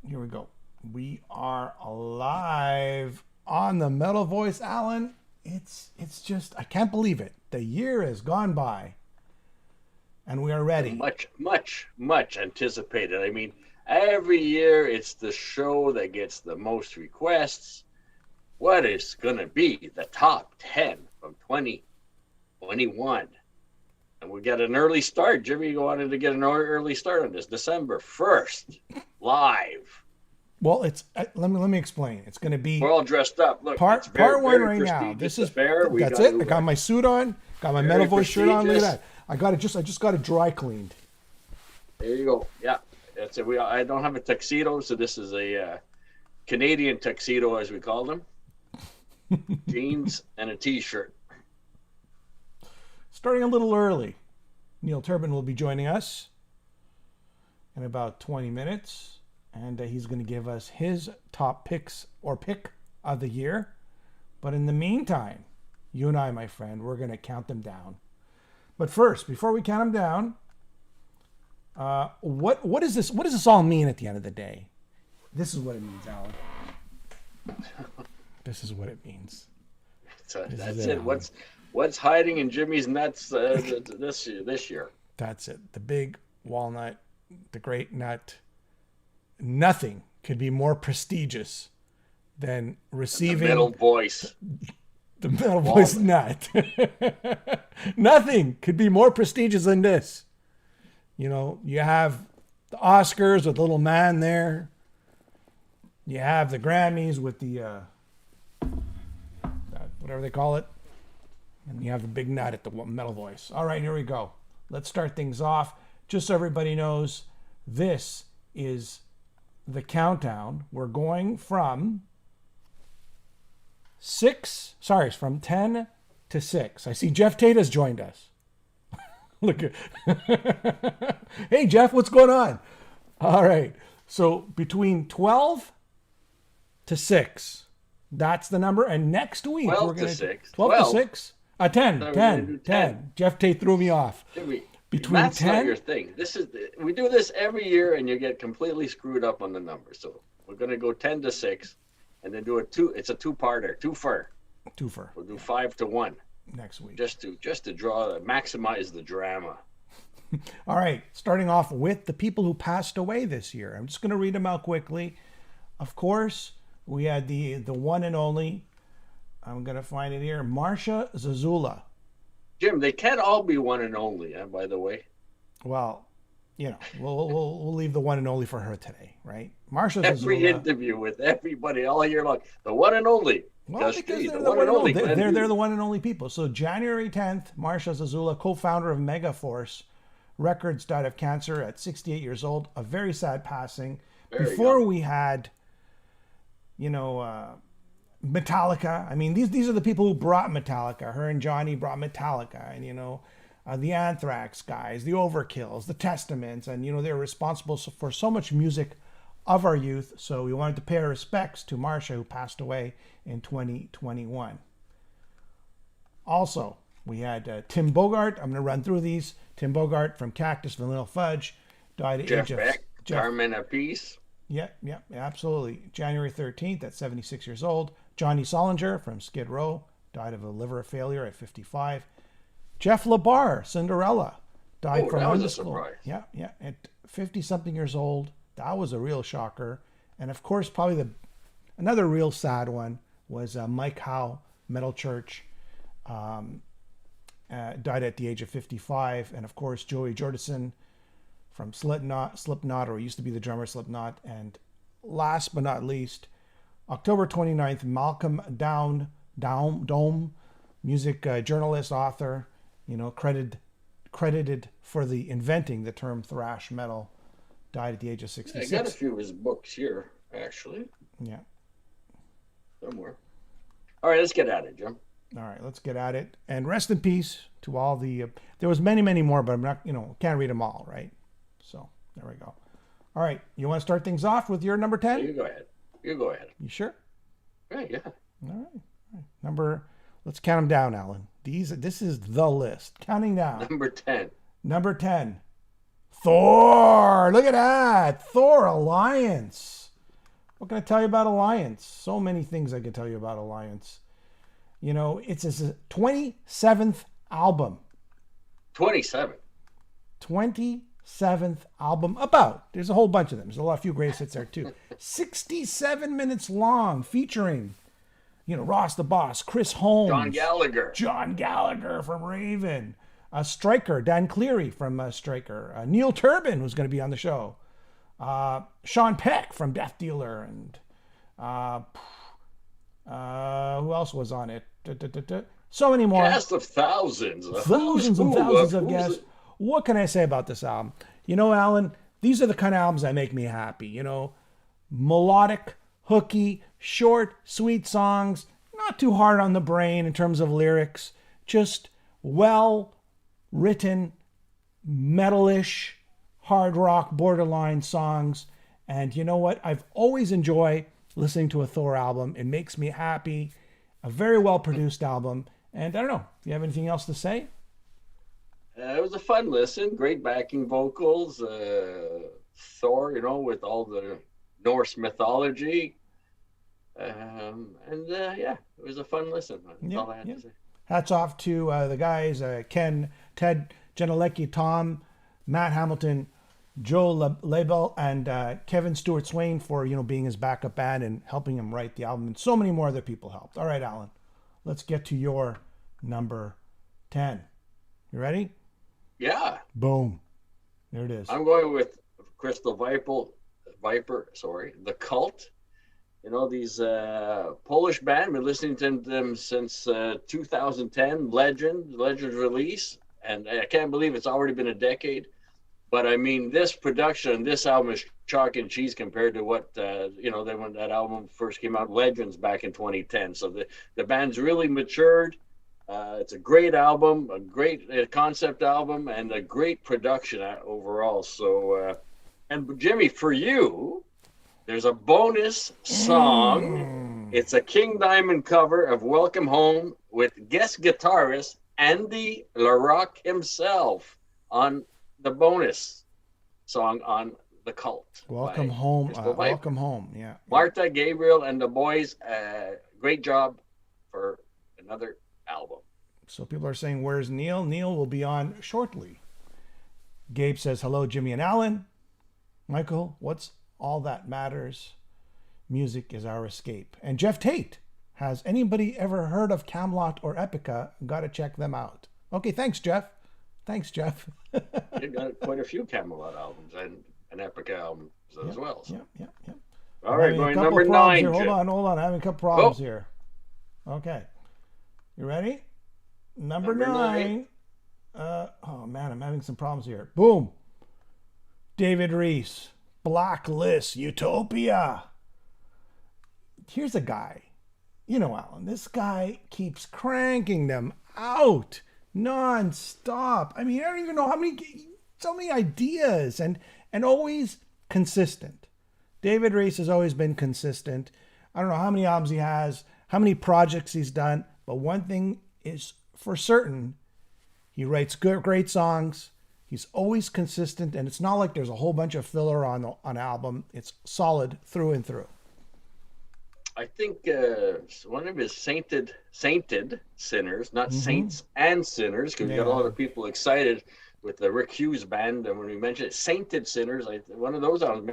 Here we go. We are alive on the Metal Voice, Alan. It's just, I can't believe it. The year has gone by and we are ready. Much anticipated. I mean, every year it's the show that gets the most requests. What is going to be the top 10 from 2021? And we got an early start. Jimmy wanted to get an early start on this. December 1st, live. Well, it's let me explain. It's going to be We're all dressed up. Look, it's part one very right now. prestigious This is affair. that's it. I got my suit on, got my Metal Voice shirt on. Look at that. I just got it dry cleaned. There you go. Yeah, that's it. I don't have a tuxedo, so this is a Canadian tuxedo, as we call them. Jeans and a t-shirt. Starting a little early. Neil Turbin will be joining us in about 20 minutes, and he's going to give us his top picks or pick of the year. But in the meantime, you and I, my friend, we're going to count them down. But first, before we count them down, what is this? What does this all mean at the end of the day? This is what it means, Alan. This is what it means. So that's it. What's hiding in Jimmy's nuts this year? That's it. The big walnut, the great nut. Nothing could be more prestigious than receiving the Metal Voice. The Metal Voice nut. Nothing could be more prestigious than this. You know, you have the Oscars with the little man there. You have the Grammys with the whatever they call it. And you have the big nut at the Metal Voice. All right, here we go. Let's start things off. Just so everybody knows, this is the countdown. We're going from 10 to 6. I see Jeff Tate has joined us. Look at Hey Jeff, what's going on? All right. So between 12 to 6. That's the number. And next week 12 we're going to 6. 12 to 6. 10. Jeff Tate threw me off. Jimmy, Between that's 10 not your thing. We do this every year and you get completely screwed up on the numbers. So we're going to go 10 to 6 and then do it's a two-parter, two-fer. We'll do 5 to 1 next week. Just to maximize the drama. All right, starting off with the people who passed away this year. I'm just going to read them out quickly. Of course, we had the one and only, I'm going to find it here, Marcia Zazula. Jim, they can't all be one and only, by the way. Well, you know, we'll leave the one and only for her today, right? Marcia Zazula. Every interview with everybody all year long, the one and only. Well, because they're the one and only. They're the one and only people. So January 10th, Marcia Zazula, co-founder of Megaforce Records, died of cancer at 68 years old. A very sad passing. Before we had, you know, Metallica. I mean, these are the people who brought Metallica. Her and Johnny brought Metallica, and you know, the Anthrax guys, the Overkills, the Testaments, and you know, they're responsible for so much music of our youth. So we wanted to pay our respects to Marcia, who passed away in 2021. Also, we had Tim Bogart. I'm going to run through these. Tim Bogart from Cactus, Vanilla Fudge, died at Jeff age Beck, of Charmin Apiece. Yeah, absolutely. January 13th at 76 years old. Johnny Solinger from Skid Row died of a liver failure at 55. Jeff LaBar, Cinderella, died from undisclosed. Yeah, at 50-something years old. That was a real shocker. And of course, probably another real sad one was Mike Howe, Metal Church, died at the age of 55. And of course, Joey Jordison from Slipknot, or used to be the drummer Slipknot. And last but not least, October 29th, Malcolm Dome, music journalist, author, you know, credited for inventing the term thrash metal, died at the age of 66. I got a few of his books here, actually. Yeah. Somewhere. All right, let's get at it, Jim. All right, let's get at it. And rest in peace to all the... there was many, many more, but I'm not, can't read them all, right? So, there we go. All right, you want to start things off with your number 10? Yeah, you go ahead. You sure? Right, yeah. All right. Let's count them down, Alan. This is the list. Counting down. Number 10. Thor! Look at that! Thor Alliance. What can I tell you about Alliance? So many things I can tell you about Alliance. You know, it's his 27th album. 27. 27th album. About. There's a whole bunch of them. There's a few greatest hits there too. 67 minutes long, featuring, you know, Ross the Boss, Chris Holmes, John Gallagher from Raven, Stryker, Dan Cleary from Stryker, Neil Turbin, who's going to be on the show, Sean Peck from Death Dealer, and who else was on it? So many more. Cast of thousands. Thousands and thousands of guests. What can I say about this album? You know, Alan, these are the kind of albums that make me happy. You know, melodic, hooky, short, sweet songs, not too hard on the brain in terms of lyrics, just well-written, metal-ish, hard rock, borderline songs. And you know what? I've always enjoyed listening to a Thor album. It makes me happy. A very well-produced album. And I don't know, do you have anything else to say? It was a fun listen. Great backing vocals. Thor, you know, with all the Norse mythology. Yeah, it was a fun listen. That's all I had to say. Hats off to the guys, Ken, Ted Janalecki, Tom, Matt Hamilton, Joe Label, and Kevin Stewart Swain for, you know, being his backup band and helping him write the album. And so many more other people helped. All right, Alan, let's get to your number 10. You ready? Yeah. Boom. There it is. I'm going with Crystal Viper, The Cult. You know, these Polish band, been listening to them since 2010, Legends release. And I can't believe it's already been a decade. But I mean, this production, this album is chalk and cheese compared to what, you know, when that album first came out, Legends, back in 2010. So the band's really matured. It's a great album, a great concept album, and a great production overall. So, and Jimmy, for you, there's a bonus song. It's a King Diamond cover of Welcome Home with guest guitarist Andy LaRocque himself on the bonus song on The Cult. Welcome Home. Welcome Home. Yeah. Marta, Gabriel, and the boys. Great job for another album. So people are saying, where's Neil? Neil will be on shortly. Gabe says, hello, Jimmy and Alan. Michael, what's all that matters? Music is our escape. And Jeff Tate, has anybody ever heard of Camelot or Epica? Got to check them out. Okay, thanks, Jeff. You got quite a few Camelot albums and Epica albums as well. So. Yeah. All right, going number 9. Here. Hold on. I'm having a couple problems here. Okay. You ready? Number 9. Oh, man, I'm having some problems here. Boom. David Reese. Blacklist. Utopia. Here's a guy. You know, Alan, this guy keeps cranking them out non-stop. I mean, I don't even know so many ideas and always consistent. David Reese has always been consistent. I don't know how many albums he has, how many projects he's done, but one thing is for certain, he writes great songs. He's always consistent, and it's not like there's a whole bunch of filler on an album. It's solid through and through. I think one of his sainted sinners, not saints and sinners, because we got a lot of people excited with the Rick Hughes band, and when we mentioned it, Sainted Sinners, one of those albums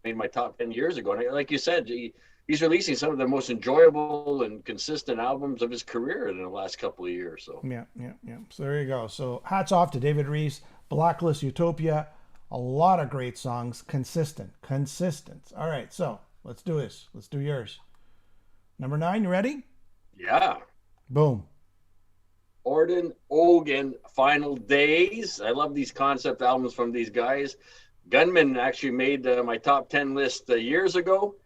made my top 10 years ago. And like you said, he's releasing some of the most enjoyable and consistent albums of his career in the last couple of years. So yeah. So there you go. So hats off to David Reese, Blacklist, Utopia, a lot of great songs, consistent. All right, so let's do this. Let's do yours. Number 9, you ready? Yeah. Boom. Orden Ogan, Final Days. I love these concept albums from these guys. Gunman actually made my top 10 list years ago,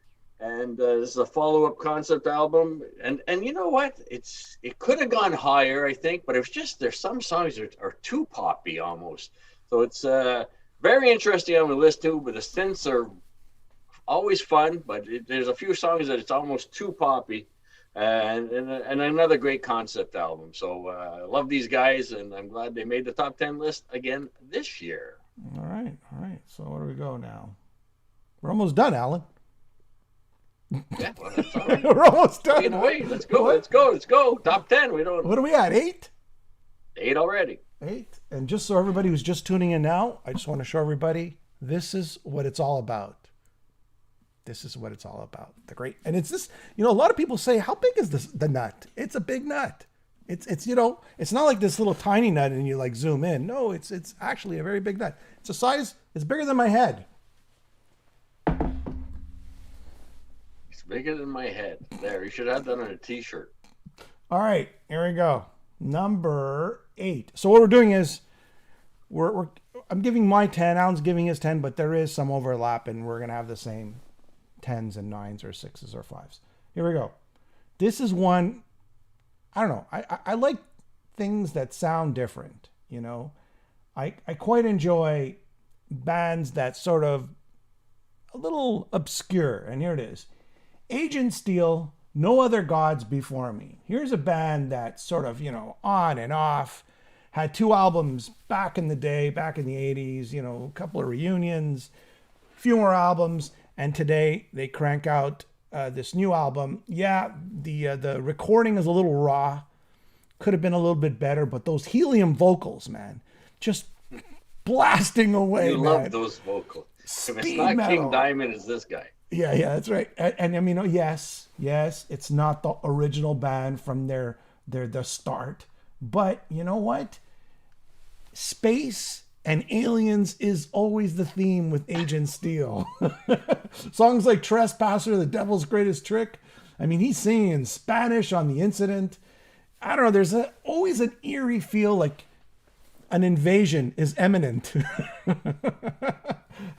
and this is a follow-up concept album. And you know what? It could have gone higher, I think, but it was just there's some songs that are too poppy almost. So it's very interesting on the list too. But the synths are always fun, but there's a few songs that it's almost too poppy. And another great concept album. So I love these guys, and I'm glad they made the top 10 list again this year. All right. So where do we go now? We're almost done, Alan. Yeah, well, that's all right. We're almost done. Take it away. Let's go. What? Let's go. Let's go. Top 10. We don't. What are we at? 8? 8 already. 8. And just so everybody who's just tuning in now, I just want to show everybody this is what it's all about. This is what it's all about. The great, and it's this. You know, a lot of people say, "How big is the nut?" It's a big nut. It's you know, it's not like this little tiny nut and you like zoom in. No, it's actually a very big nut. It's a size. It's bigger than my head. It's bigger than my head. There, you should have that on a T-shirt. All right, here we go. Number 8. So what we're doing is, I'm giving my 10. Alan's giving his 10, but there is some overlap, and we're gonna have the same 10s and 9s or 6s or 5s. Here we go. This is one. I don't know. I like things that sound different. You know, I quite enjoy bands that sort of a little obscure. And here it is. Agent Steel, No Other Gods Before Me. Here's a band that sort of, you know, on and off, had 2 albums back in the day, back in the 80s, you know, a couple of reunions, few more albums, and today they crank out this new album. Yeah, the recording is a little raw, could have been a little bit better, but those helium vocals, man, just blasting away. You man. love those vocals. Speed if it's not metal. King Diamond, it's this guy. Yeah, that's right. And I mean, yes, it's not the original band from the start, but you know what? Space and aliens is always the theme with Agent Steel. Songs like Trespasser, The Devil's Greatest Trick. I mean, he's singing in Spanish on The Incident. I don't know. There's always an eerie feel like an invasion is imminent.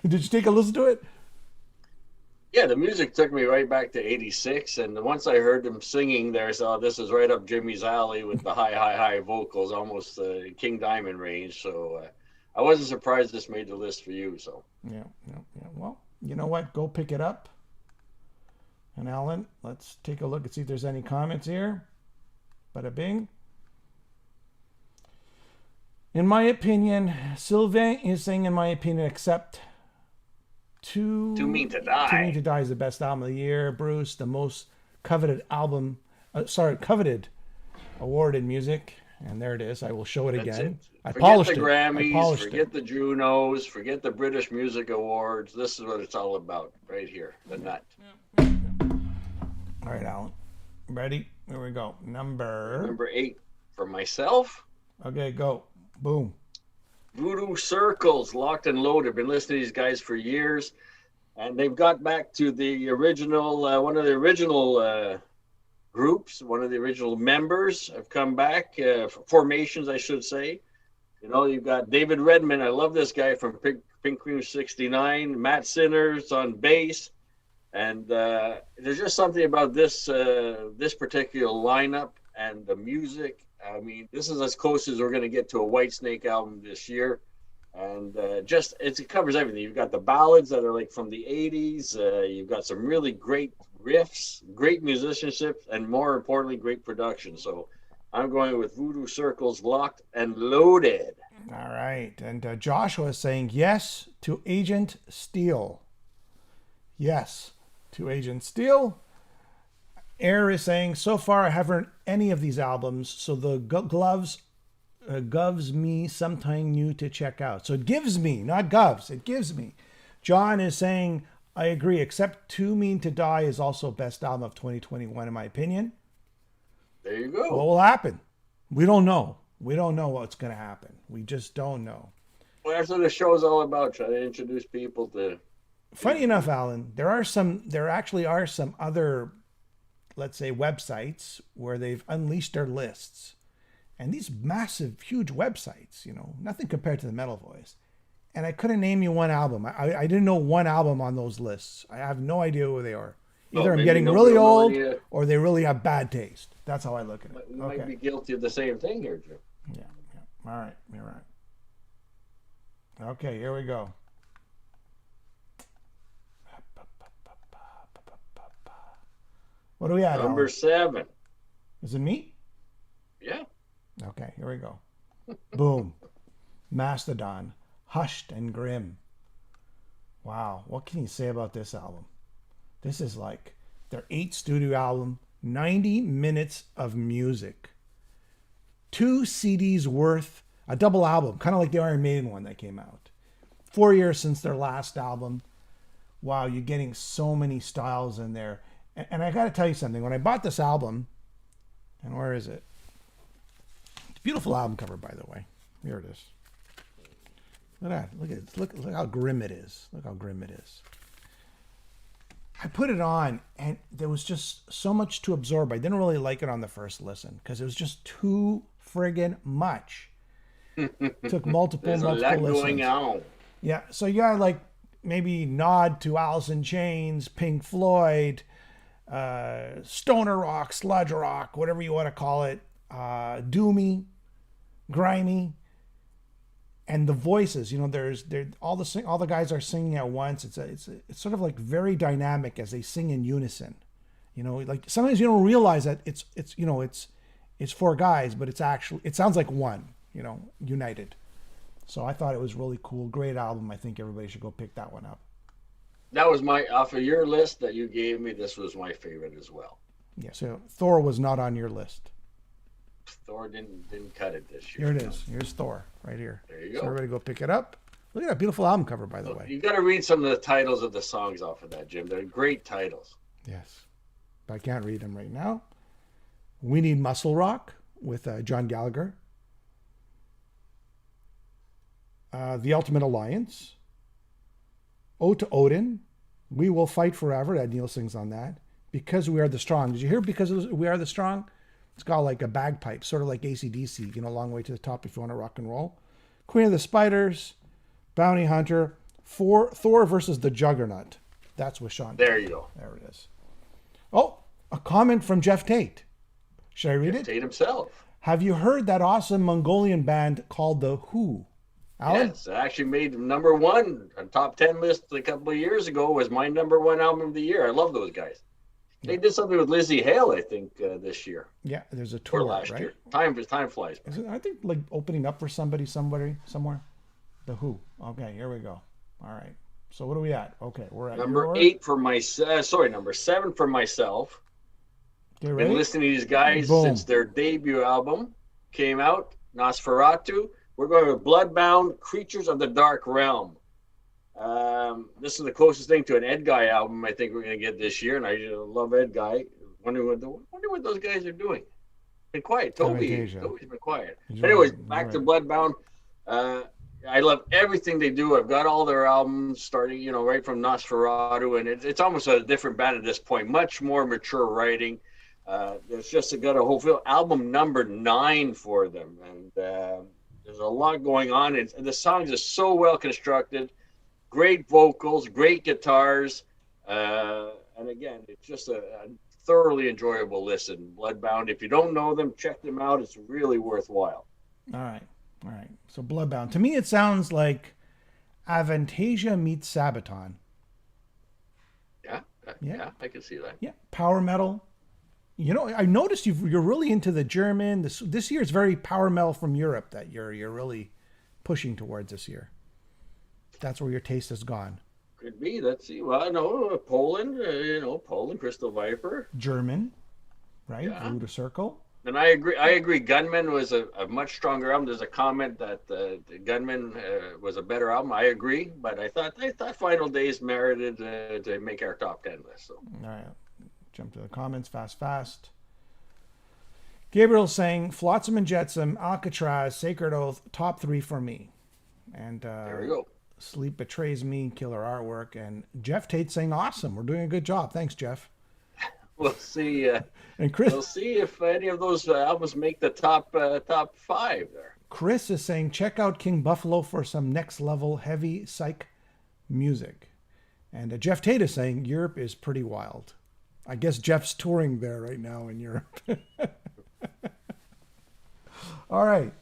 Did you take a listen to it? Yeah, the music took me right back to '86, and once I heard them singing there, so this is right up Jimmy's alley with the high vocals, almost King Diamond range. So I wasn't surprised this made the list for you. So yeah. Well, you know what? Go pick it up. And Alan, let's take a look and see if there's any comments here. Bada bing. In my opinion, Sylvain is saying, in my opinion, except Too Mean to Die. Too Mean to Die is the best album of the year. Bruce, the most coveted album, coveted award in music. And there it is. I will show it again. I polished it. Forget the Grammys, forget the Junos, forget the British Music Awards. This is what it's all about right here, the nut. All right, Alan. Ready? Here we go. Number 8 for myself. Okay, go. Boom. Voodoo Circles, Locked and Loaded. Been listening to these guys for years, and they've got back to the original, one of the original groups, one of the original members have come back, formations, I should say. You know, you've got David Redman. I love this guy from Pink Cream 69. Matt Sinners on bass. And there's just something about this particular lineup and the music. I mean, this is as close as we're going to get to a Whitesnake album this year. And it covers everything. You've got the ballads that are like from the 80s. You've got some really great riffs, great musicianship, and more importantly, great production. So I'm going with Voodoo Circles, Locked and Loaded. All right. And Joshua is saying yes to Agent Steel. Yes to Agent Steel. Air is saying, so far I haven't heard any of these albums, so the gloves gives me something new to check out. So it gives me, not govs, it gives me. John is saying, I agree, except Too Mean to Die is also best album of 2021 in my opinion. There you go. What will happen? We don't know. We don't know what's going to happen. We just don't know. Well, that's what the show's all about, trying to introduce people to... Funny enough, Alan, there actually are some other, let's say, websites where they've unleashed their lists. And these massive, huge websites, you know, nothing compared to the Metal Voice. And I couldn't name you one album. I didn't know one album on those lists. I have no idea who they are. Either I'm getting really old or they really have bad taste. That's how I look at it. You might be guilty of the same thing here, Jim. Yeah. All right. You're right. Okay, here we go. What do we have? Number 7. Is it me? Yeah. Okay, here we go. Boom. Mastodon. Hushed and Grim. Wow. What can you say about this album? This is like Their 8th studio album, 90 minutes of music. 2 CDs worth, a double album, kind of like the Iron Maiden one that came out. 4 years since their last album. Wow, you're getting so many styles in there. And I got to tell you something. When I bought this album, and where is it? It's a beautiful album cover, by the way. Here it is. Look at that. Look at it. Look how grim it is. Look how grim it is. I put it on, and there was just so much to absorb. I didn't really like it on the first listen because it was just too friggin' much. Took multiple There's a lot listens. going on. Yeah, so you got like maybe nod to Alice in Chains, Pink Floyd, stoner rock, sludge rock, whatever you want to call it, doomy, grimy, and the voices. You know, all the guys are singing at once. It's sort of like very dynamic as they sing in unison. You know, like sometimes you don't realize that it's 4 guys, but it sounds like one. You know, united. So I thought it was really cool. Great album. I think everybody should go pick that one up. That was off of your list that you gave me. This was my favorite as well. Yeah. So Thor was not on your list. Thor didn't cut it this year. Here it is. Here's Thor right here. There you go. So everybody go pick it up. Look at that beautiful album cover, by the way. You got to read some of the titles of the songs off of that, Jim. They're great titles. Yes. But I can't read them right now. We Need Muscle Rock with John Gallagher. The Ultimate Alliance. Ode to Odin. We Will Fight Forever. That Neil sings on that. Because We Are the Strong. Did you hear Because We Are the Strong? It's got like a bagpipe, sort of like AC/DC, you know, Long Way to the Top if you want to rock and roll. Queen of the Spiders. Bounty Hunter. Thor versus the Juggernaut. That's with Sean. There you go. There it is. Oh, a comment from Jeff Tate. Should I read it? Tate himself. Have you heard that awesome Mongolian band called The Who? Alan? Yes, it actually made number 1 on top 10 list a couple of years ago. Was my number 1 album of the year. I love those guys. They did something with Lizzie Hale, I think, this year. Yeah, there's a tour or last right? year. Time flies. Is it, I think like opening up for somebody somewhere. The Who. Okay, here we go. All right. So what are we at? Okay, we're at number 8 for number 7 for myself. Okay, ready? Been listening to these guys since their debut album came out, Nosferatu. We're going with Bloodbound, Creatures of the Dark Realm. This is the closest thing to an Ed Guy album I think we're going to get this year, and I love Ed Guy. Wonder what those guys are doing. Been quiet. Toby's been quiet. Anyways, back to Bloodbound. I love everything they do. I've got all their albums starting, you know, right from Nosferatu, and it's almost a different band at this point. Much more mature writing. There's just got a whole album number 9 for them, and there's a lot going on. And the songs are so well constructed, great vocals, great guitars, and again, it's just a thoroughly enjoyable listen. Bloodbound. If you don't know them, check them out. It's really worthwhile. All right. So Bloodbound. To me, it sounds like Avantasia meets Sabaton. Yeah, I can see that. Yeah, power metal. You know, I noticed you're really into the German. This year is very power metal from Europe that you're really pushing towards this year. That's where your taste has gone. Could be. Let's see. Well, no, Poland. Poland, Crystal Viper. German, right? Yeah. Blue to Circle. And I agree. Gunman was a much stronger album. There's a comment that the Gunman was a better album. I agree, but I thought Final Days merited to make our top 10 list. So. All right. Jump to the comments fast. Gabriel saying Flotsam and Jetsam, Alcatraz, Sacred Oath, top 3 for me. And there we go. Sleep Betrays Me, killer artwork. And Jeff Tate saying awesome. We're doing a good job. Thanks, Jeff. We'll see. And Chris, we'll see if any of those albums make the top 5 there. Chris is saying check out King Buffalo for some next level heavy psych music. And Jeff Tate is saying Europe is pretty wild. I guess Jeff's touring there right now in Europe. All right.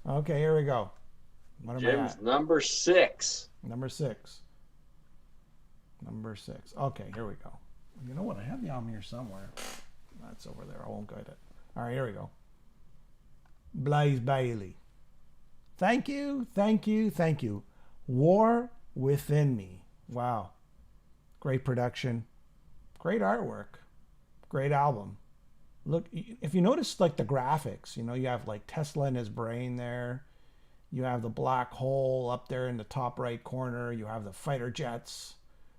Okay, here we go. What am Jim's I at? number 6. Number 6. Okay, here we go. You know what? I have the album here somewhere. That's over there. I won't get it. All right, here we go. Blaze Bailey. Thank you. War Within Me. Wow. Great production. Great artwork. Great album. Look, if you notice like the graphics, you know, you have like Tesla in his brain there. You have the black hole up there in the top right corner. You have the fighter jets,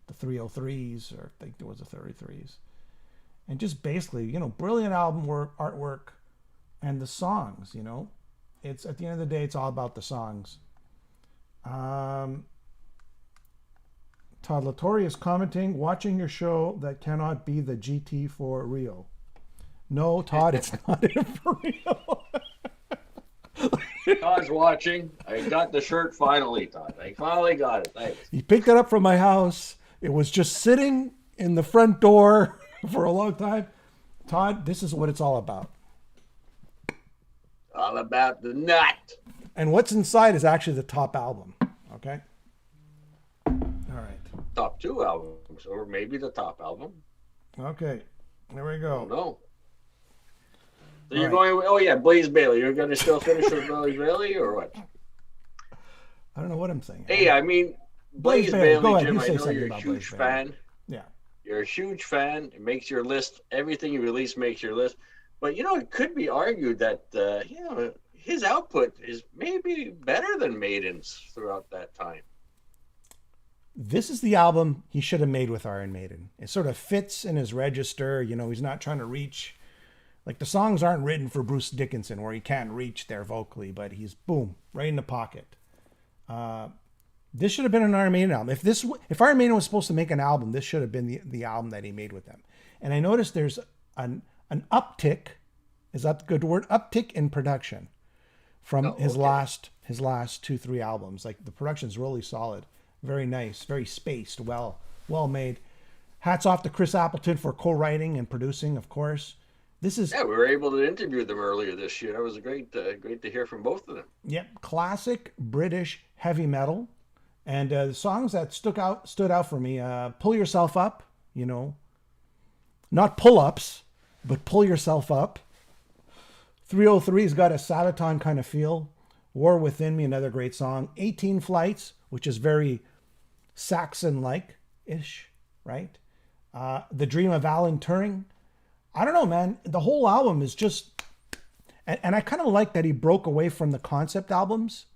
the 303s, or I think there was the 33s. And just basically, you know, brilliant album work, artwork, and the songs, you know. It's at the end of the day, it's all about the songs. Todd Latore is commenting, watching your show that cannot be the GT for Rio. No, Todd, it's not it for Rio. Todd's watching. I got the shirt finally, Todd. I finally got it. Thanks. He picked it up from my house. It was just sitting in the front door for a long time. Todd, this is what it's all about. All about the nut. And what's inside is actually the top album. Okay? All right. Top 2 albums, or maybe the top album. Okay. There we go. No. So you're going, oh yeah, Blaze Bayley. You're going to still finish with Blaze Bayley, or what? I don't know what I'm saying. Hey, I mean, Blaze Bayley, go ahead. Jim, You I say know something you're a about huge Blaze fan. Bayley. Yeah. You're a huge fan. It makes your list. Everything you release makes your list. But, you know, it could be argued that, you know, his output is maybe better than Maiden's throughout that time. This is the album he should have made with Iron Maiden. It sort of fits in his register. You know, he's not trying to reach. Like, the songs aren't written for Bruce Dickinson where he can't reach there vocally, but he's, boom, right in the pocket. This should have been an Iron Maiden album. If Iron Maiden was supposed to make an album, this should have been the album that he made with them. And I noticed there's an uptick, is that a good word? Uptick in production from his last 2-3 albums. Like, the production's really solid. Very nice, very spaced, well made. Hats off to Chris Appleton for co-writing and producing, of course. Yeah, we were able to interview them earlier this year. It was great to hear from both of them. Yep, classic British heavy metal, and the songs that stood out for me. Pull Yourself Up, you know, not pull-ups, but Pull Yourself Up. 303's got a Sabaton kind of feel. War Within Me, another great song. 18 Flights, which is very Saxon-like-ish, right? The Dream of Alan Turing. I don't know, man. The whole album is just... And I kind of like that he broke away from the concept albums.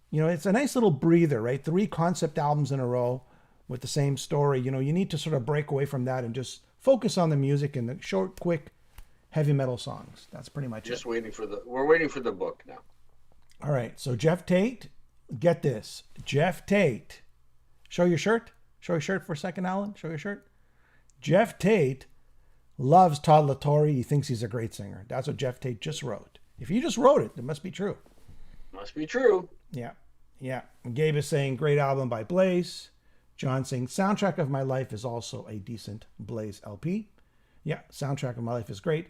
You know, it's a nice little breather, right? 3 concept albums in a row with the same story. You know, you need to sort of break away from that and just focus on the music and the short, quick, heavy metal songs. That's pretty much it. We're waiting for the book now. All right. So Jeff Tate, get this. Jeff Tate. Show your shirt. Show your shirt for a second, Alan. Show your shirt. Jeff Tate loves Todd Latore. He thinks he's a great singer. That's what Jeff Tate just wrote. If he just wrote it, it must be true. Must be true. Yeah. Yeah. Gabe is saying, great album by Blaze. John saying, Soundtrack of My Life is also a decent Blaze LP. Yeah, Soundtrack of My Life is great.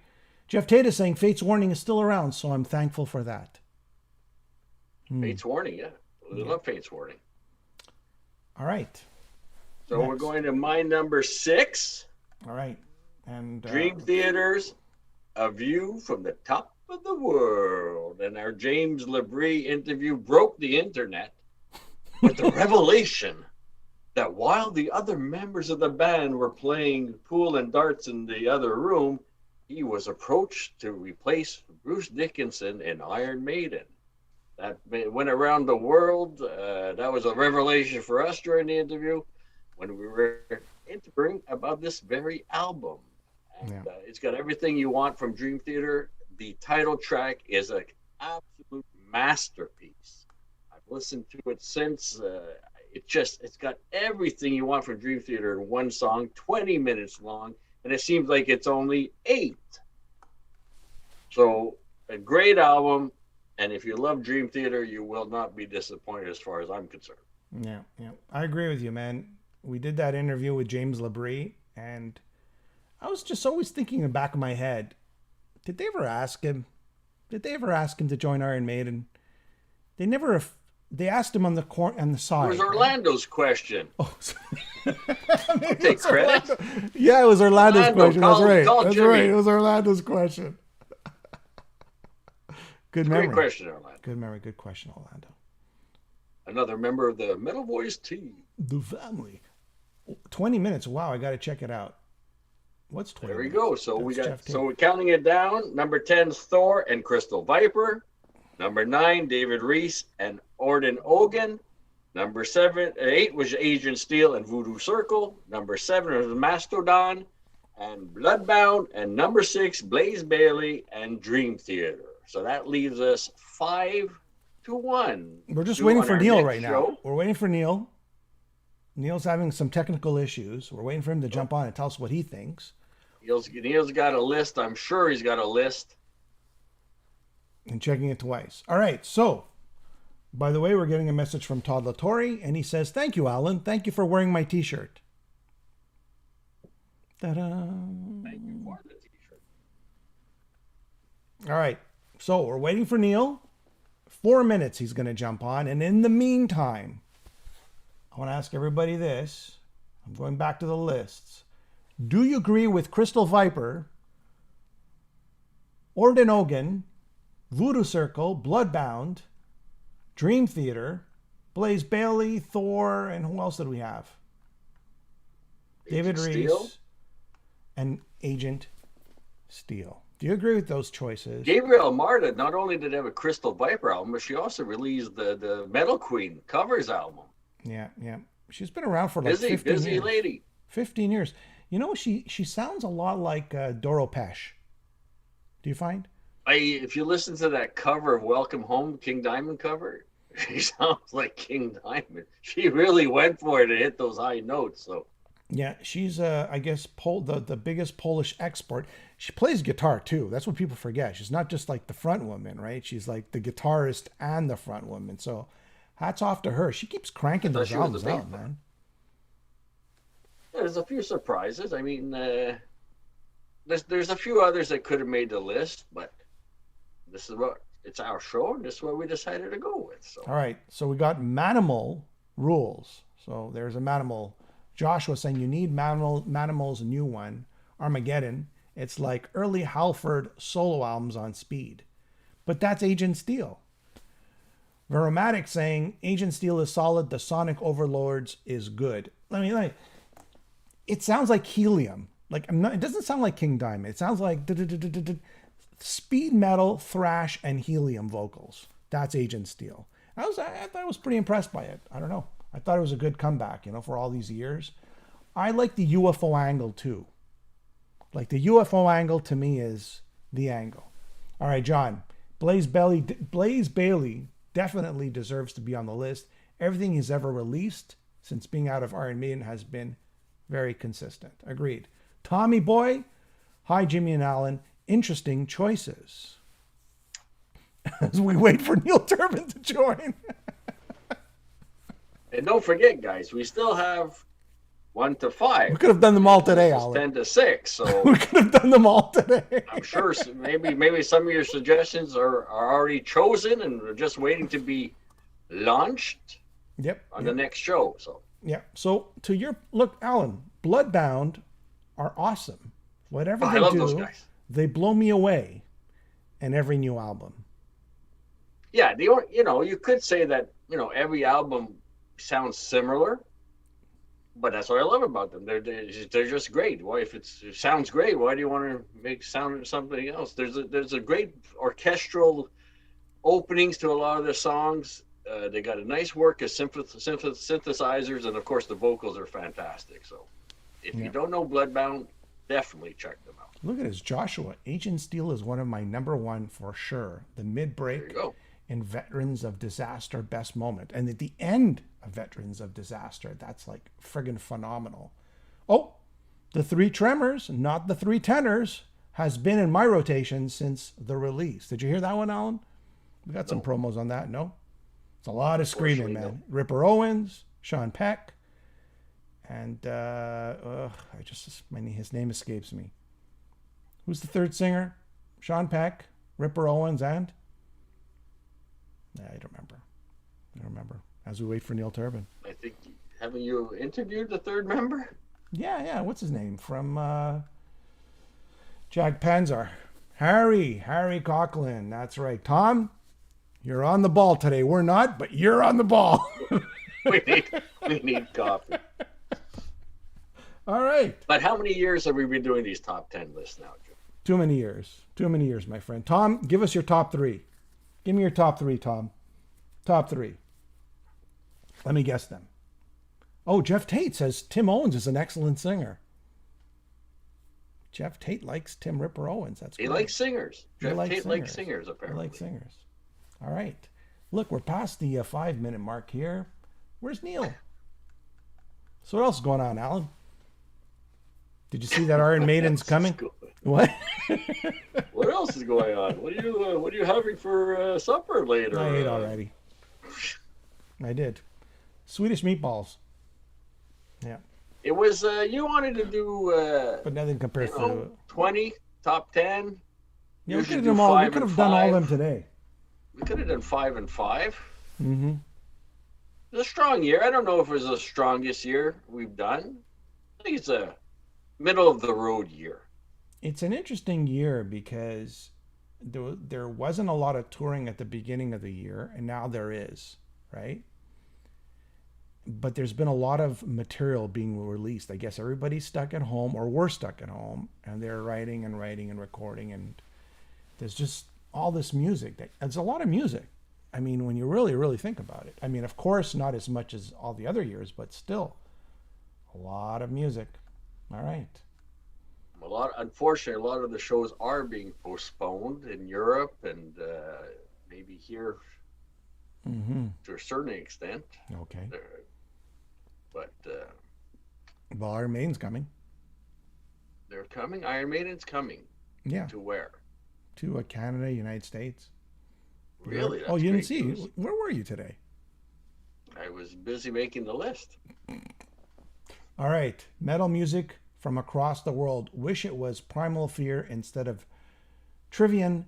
Jeff Tate is saying, Fate's Warning is still around, so I'm thankful for that. Fate's Warning, yeah. We love Fate's Warning. All right. So we're going to my number 6. All right. And Dream Theater's A View from the Top of the World. And our James LaBrie interview broke the internet with the revelation that while the other members of the band were playing pool and darts in the other room, he was approached to replace Bruce Dickinson in Iron Maiden. That went around the world. That was a revelation for us during the interview when we were interviewing about this very album. And it's got everything you want from Dream Theater. The title track is an absolute masterpiece. I've listened to it since. It's got everything you want from Dream Theater in one song, 20 minutes long, and it seems like it's only 8. So a great album, and if you love Dream Theater, you will not be disappointed as far as I'm concerned. Yeah. I agree with you, man. We did that interview with James LaBrie, and I was just always thinking in the back of my head, did they ever ask him to join Iron Maiden? They never. They asked him on the side. It was Orlando's question. Oh, take credit. Yeah, it was Orlando's question. That's right. That's right. It was Orlando's question. Good memory. Great question, Orlando. Good memory. Good question, Orlando. Another member of the Metal Voice team. The family. 20 minutes. Wow, I got to check it out. What's 20 There we minutes? go. So we're counting it down. Number 10 is Thor and Crystal Viper. Number 9, David Reese and Orden Ogan. Number 8 was Agent Steel and Voodoo Circle. Number 7 was Mastodon and Bloodbound. And number 6, Blaze Bailey and Dream Theater. So that leaves us 5-1. We're just waiting for Neil right now. We're waiting for Neil. Neil's having some technical issues. We're waiting for him to jump on and tell us what he thinks. Neil's got a list. I'm sure he's got a list. And checking it twice. All right. So, by the way, we're getting a message from Todd Latorre, and he says, "Thank you, Alan. Thank you for wearing my T-shirt." Ta-da. Thank you for the T-shirt. All right. So, we're waiting for Neil. 4 minutes he's going to jump on. And in the meantime, I want to ask everybody this. I'm going back to the lists. Do you agree with Crystal Viper, Orden Ogan, Voodoo Circle, Bloodbound, Dream Theater, Blaze Bailey, Thor, and who else did we have? David Reese and Agent Steel. Do you agree with those choices? Gabrielle Marta not only did have a Crystal Viper album, but she also released the Metal Queen covers album. Yeah. She's been around for like 15 years. Busy lady. 15 years. You know, she sounds a lot like Doro Pesh. Do you find? If you listen to that cover of Welcome Home, King Diamond cover, she sounds like King Diamond. She really went for it to hit those high notes. So yeah, she's I guess the biggest Polish export. She plays guitar too. That's what people forget. She's not just like the front woman, right? She's like the guitarist and the front woman. So hats off to her. She keeps cranking those albums out, man. Yeah, there's a few surprises. I mean, there's a few others that could have made the list, but it's our show, and this is what we decided to go with. So. All right. So we got Manimal rules. So there's a Manimal. Joshua saying you need Manimal's new one, Armageddon. It's like early Halford solo albums on speed. But that's Agent Steel. Veromatic saying Agent Steel is solid. The Sonic Overlords is good. It sounds like Helium. It doesn't sound like King Diamond. It sounds like speed metal, thrash, and Helium vocals. That's Agent Steel. I thought I was pretty impressed by it. I don't know. I thought it was a good comeback, for all these years. I like the UFO angle too. Like the UFO angle to me is the angle. All right, John. Blaze Bailey definitely deserves to be on the list. Everything he's ever released since being out of Iron Maiden has been very consistent. Agreed. Tommy Boy. Hi, Jimmy and Alan. Interesting choices. As we wait for Neil Turbin to join. And don't forget, guys, we still have 1 to 5. We could have done them all today, Alan. 10 to 6. So we could have done them all today. I'm sure maybe some of your suggestions are already chosen and are just waiting to be launched. Yep. On the next show. So. Yeah. So to your look, Alan, Bloodbound are awesome. Whatever they do, those guys. They blow me away in every new album. Yeah, you could say that every album sounds similar, but that's what I love about them. They're just great. Why, if it sounds great, why do you want to make sound something else? There's a great orchestral openings to a lot of their songs. They got a nice work of synthesizers, and of course the vocals are fantastic. So if you don't know Bloodbound, definitely check them out. Look at this, Joshua. Agent Steel is one of my number one for sure. The mid-break in Veterans of Disaster best moment. And at the end of Veterans of Disaster, that's like friggin' phenomenal. Oh, the Three Tremors, not the Three Tenors, has been in my rotation since the release. Did you hear that one, Alan? We got some promos on that, no? It's a lot of screaming, man. Ripper Owens, Sean Peck, and his name escapes me. Who's the third singer? Sean Peck, Ripper Owens, and I don't remember. As we wait for Neil Turbin. I think, haven't you interviewed the third member? Yeah. What's his name from Jag Panzer? Harry Coughlin. That's right. Tom, you're on the ball today. We're not, but you're on the ball. we need coffee. All right. But how many years have we been doing these top 10 lists now, Joe? Too many years. Too many years, my friend. Tom, give us your top three. Give me your top three, Tom. Top three. Let me guess them. Oh, Jeff Tate says Tim Owens is an excellent singer. Jeff Tate likes Tim Ripper Owens. That's great. He likes singers. Jeff Tate likes singers, apparently. He likes singers. All right. Look, we're past the 5-minute mark here. Where's Neil? So what else is going on, Alan? Did you see that Iron Maiden's coming? What? What else is going on? What are you having for supper later? I ate already. I did. Swedish meatballs. Yeah. It was you wanted to do but nothing compares to 20 top 10. Yeah, we could have done all. We could have done all of them today. We could have done 5 and 5. Mm-hmm. It was a strong year. I don't know if it was the strongest year we've done. I think it's a middle of the road year. It's an interesting year because there wasn't a lot of touring at the beginning of the year, and now there is, right? But there's been a lot of material being released. I guess everybody's stuck at home, or we're stuck at home, and they're writing and recording, and there's just all this music. It's a lot of music. I mean, when you really, really think about it. I mean, of course, not as much as all the other years, but still, a lot of music. All right. Unfortunately, a lot of the shows are being postponed in Europe and maybe here to a certain extent. Okay. But well, Iron Maiden's coming. They're coming. Iron Maiden's coming. Yeah. To where? To Canada, United States. Really? Oh, you didn't see? Where were you today? I was busy making the list. All right. Metal music from across the world. Wish it was Primal Fear instead of Trivium.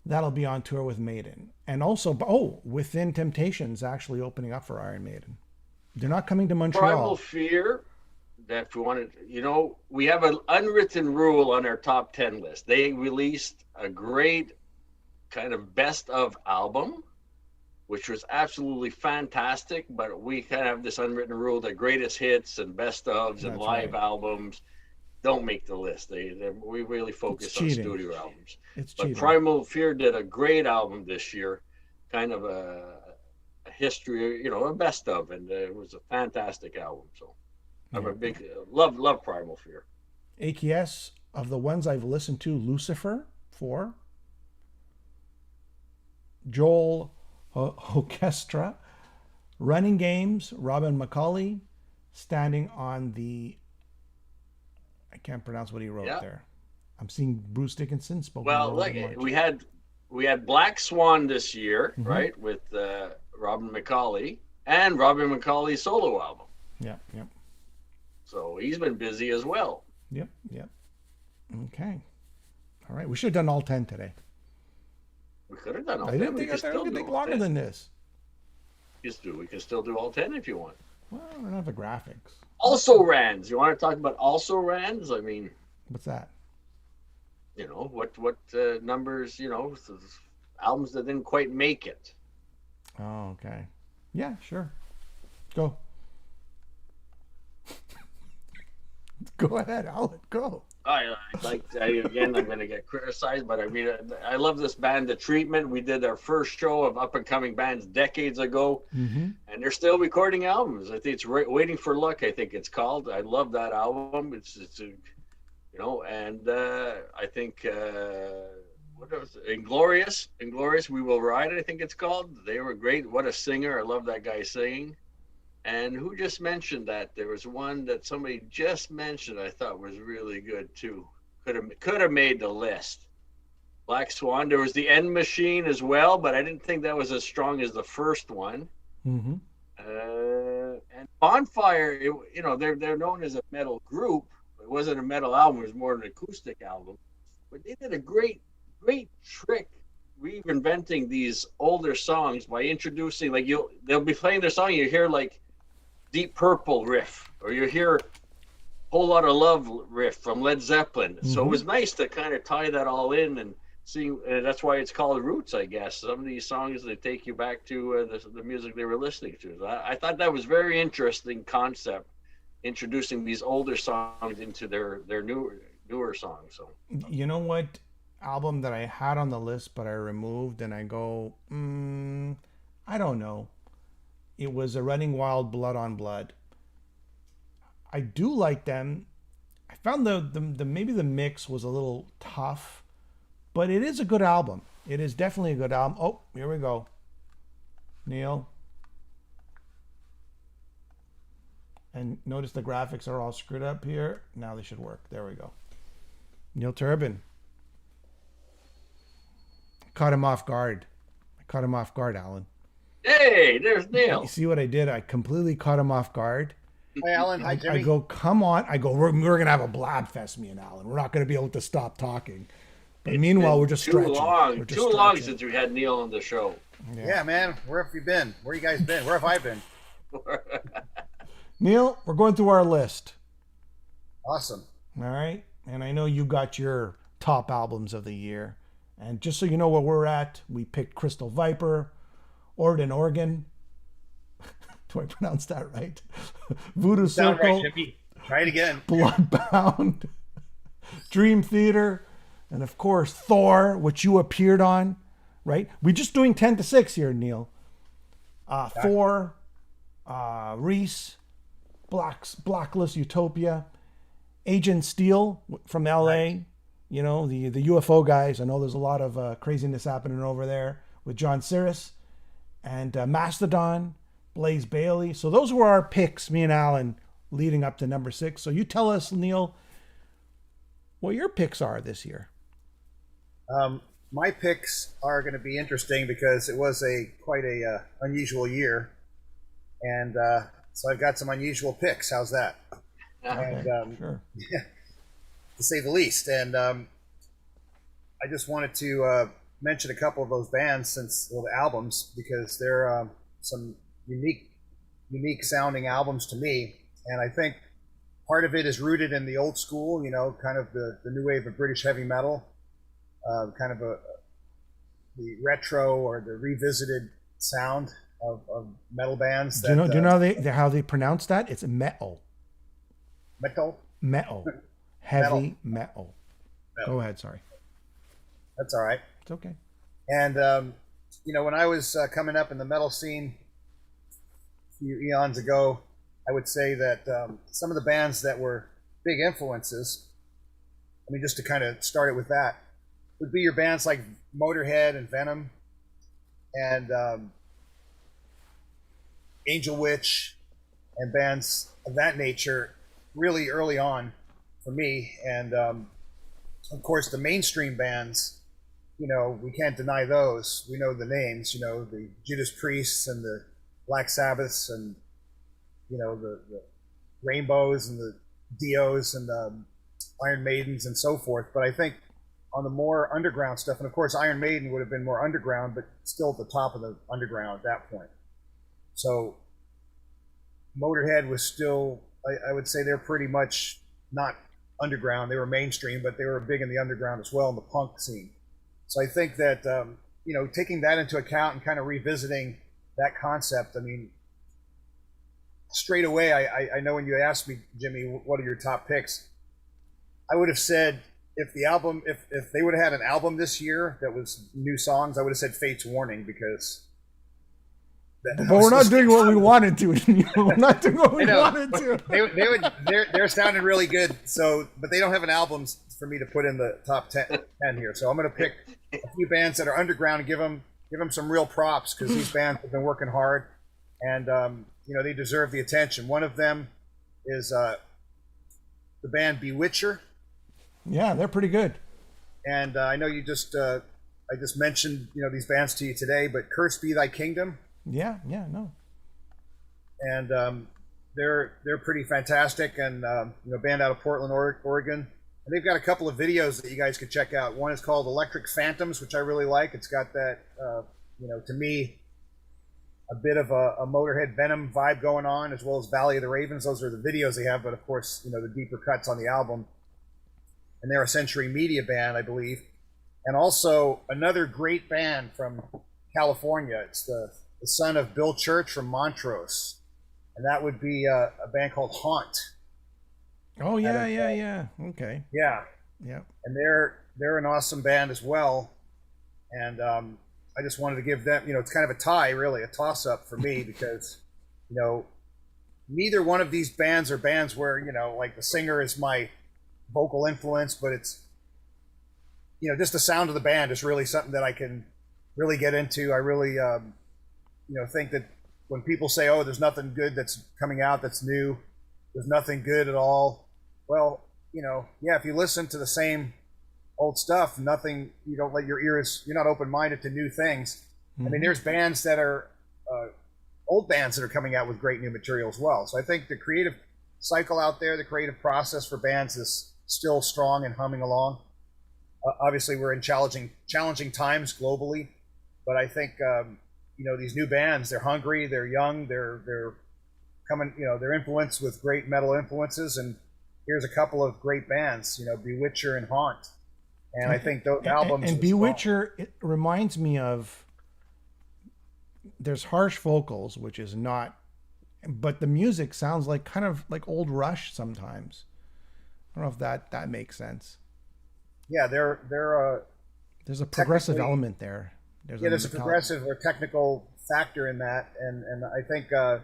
That'll be on tour with Maiden. And also, Within Temptation's actually opening up for Iron Maiden. They're not coming to Montreal. Primal Fear, if we wanted, we have an unwritten rule on our top 10 list. They released a great kind of best of album, which was absolutely fantastic, but we kind of have this unwritten rule that greatest hits and best ofs and live albums don't make the list. We really focus on studio albums. But Primal Fear did a great album this year, kind of a history, a best of, and it was a fantastic album. So I'm a big love Primal Fear. AKS, of the ones I've listened to, Lucifer 4, Joel Orchestra, Running Games, Robin McCauley, Standing on the, I can't pronounce what he wrote there. I'm seeing Bruce Dickinson spoken. Well, look, we had Black Swan this year, right, with Robin McCauley and Robin McCauley's solo album. Yep. So he's been busy as well. Yep. Okay. All right. We should have done all 10 today. We could have done all 10. I didn't think longer than this. We can still do all 10 if you want. Well, I don't have the graphics. Also rans. You want to talk about also rans? I mean, what's that? What numbers, albums that didn't quite make it. Oh, okay. Yeah, sure. Go. Go ahead, Alan. Go. Again, I'm going to get criticized, but I mean, I love this band, The Treatment. We did our first show of up-and-coming bands decades ago, and they're still recording albums. I think it's Waiting for Luck, I think it's called. I love that album. It's and I think, what was it? Inglorious, We Will Ride, I think it's called. They were great. What a singer. I love that guy singing. And who just mentioned that? There was one that somebody just mentioned I thought was really good too. Could have made the list. Black Swan. There was the End Machine as well, but I didn't think that was as strong as the first one. And Bonfire, they're known as a metal group. It wasn't a metal album. It was more an acoustic album. But they did a great trick reinventing these older songs by introducing, they'll be playing their song, you hear like Deep Purple riff, or you hear Whole Lot of Love riff from Led Zeppelin. So it was nice to kind of tie that all in and see. That's why it's called Roots, I guess. Some of these songs, they take you back to the music they were listening to. So I thought that was very interesting concept introducing these older songs into their newer songs. So You know what album that I had on the list but I removed, and I go, I don't know. It was a Running Wild, Blood on Blood. I do like them. I found the maybe the mix was a little tough, but it is a good album. It is definitely a good album. Oh, here we go. Neil. And notice the graphics are all screwed up here. Now they should work. There we go. Neil Turbin. Caught him off guard. I caught him off guard, Alan. hey, there's Neil. You see what I did? I completely caught him off guard. Hi, Alan. Hi, Jimmy. I go, come on. I go, we're going to have a blab fest, me and Alan. We're not going to be able to stop talking. But meanwhile, we're just stretching. Too long since we had Neil on the show. Yeah, man. Where have you been? Where you guys been? Where have I been? Neil, we're going through our list. Awesome. All right. And I know you got your top albums of the year. And just so you know where we're at, we picked Crystal Viper, Orden Organ. Do I pronounce that right? Voodoo Circle. Right, try it again. Bloodbound. Dream Theater. And of course, Thor, which you appeared on, right? We're just doing 10 to 6 here, Neil. Thor, Reese, Blacklist, Utopia, Agent Steel from LA, right. You know, the UFO guys. I know there's a lot of craziness happening over there with John Cirrus, and Mastodon, Blaze Bailey. So those were our picks, me and Alan, leading up to number 6. So you tell us, Neil, what your picks are this year. My picks are going to be interesting because it was quite a unusual year, and so I've got some unusual picks. How's that? Okay, and sure. Yeah, to say the least. And I just wanted to mention a couple of those bands, the albums, because they're some unique sounding albums to me, and I think part of it is rooted in the old school, you know, kind of the new wave of British heavy metal. Kind of the retro or the revisited sound of metal bands. Do you know how they pronounce that? It's metal. Metal. Heavy metal. Go ahead. Sorry. That's all right. It's okay. And you know, when I was coming up in the metal scene a few eons ago, I would say that some of the bands that were big influences. I mean, just to kind of start it with that, would be your bands like Motorhead and Venom and Angel Witch and bands of that nature really early on for me. And of course the mainstream bands, you know, we can't deny those. We know the names, you know, the Judas Priests and the Black Sabbaths and, you know, the Rainbows and the Dios and the Iron Maidens and so forth. But I think on the more underground stuff, and of course Iron Maiden would have been more underground, but still at the top of the underground at that point. So Motorhead was still, I would say they're pretty much not underground. They were mainstream, but they were big in the underground as well, in the punk scene. So I think that, you know, taking that into account and kind of revisiting that concept, I mean, straight away, I know when you asked me, Jimmy, what are your top picks? I would have said, if they would have had an album this year that was new songs, I would have said Fate's Warning, because. But we're not doing what we wanted to. We're not doing what we wanted to. They're sounding really good. So, but they don't have an album for me to put in the top 10 here. So I'm going to pick a few bands that are underground and give them some real props, because these bands have been working hard, and you know, they deserve the attention. One of them is the band Bewitcher. Yeah, they're pretty good. And I know you just I just mentioned, you know, these bands to you today, but Cursed Be Thy Kingdom. Yeah, no. And they're pretty fantastic, and you know, band out of Portland, Oregon. And they've got a couple of videos that you guys could check out. One is called Electric Phantoms, which I really like. It's got that you know, to me, a bit of a Motorhead Venom vibe going on, as well as Valley of the Ravens. Those are the videos they have, but of course, you know, the deeper cuts on the album. And they're a Century Media band, I believe. And also another great band from California. It's the son of Bill Church from Montrose. And that would be a band called Haunt. Oh yeah. Okay. Yeah, Yeah. and they're an awesome band as well. And I just wanted to give them, it's kind of a tie, really, a toss up for me because, you know, neither one of these bands are bands where, like the singer is my vocal influence, but it's, just the sound of the band is really something that I can really get into. I really, think that when people say, oh, there's nothing good that's coming out that's new, there's nothing good at all. Well, yeah, if you listen to the same old stuff, nothing, you don't let your ears, you're not open-minded to new things. I mean, there's bands that are old bands that are coming out with great new material as well. So I think the creative cycle out there, the creative process for bands is still strong and humming along. Obviously, we're in challenging times globally, but I think these new bands, they're hungry, they're young, they're coming, they're influenced with great metal influences. And here's a couple of great bands, Bewitcher and Haunt. And I think those albums. And Bewitcher, it reminds me of. There's harsh vocals, which is not, but the music sounds like kind of like old Rush sometimes. I don't know if that makes sense. Yeah, there's a progressive element there. There's a progressive or technical factor in that, and I think a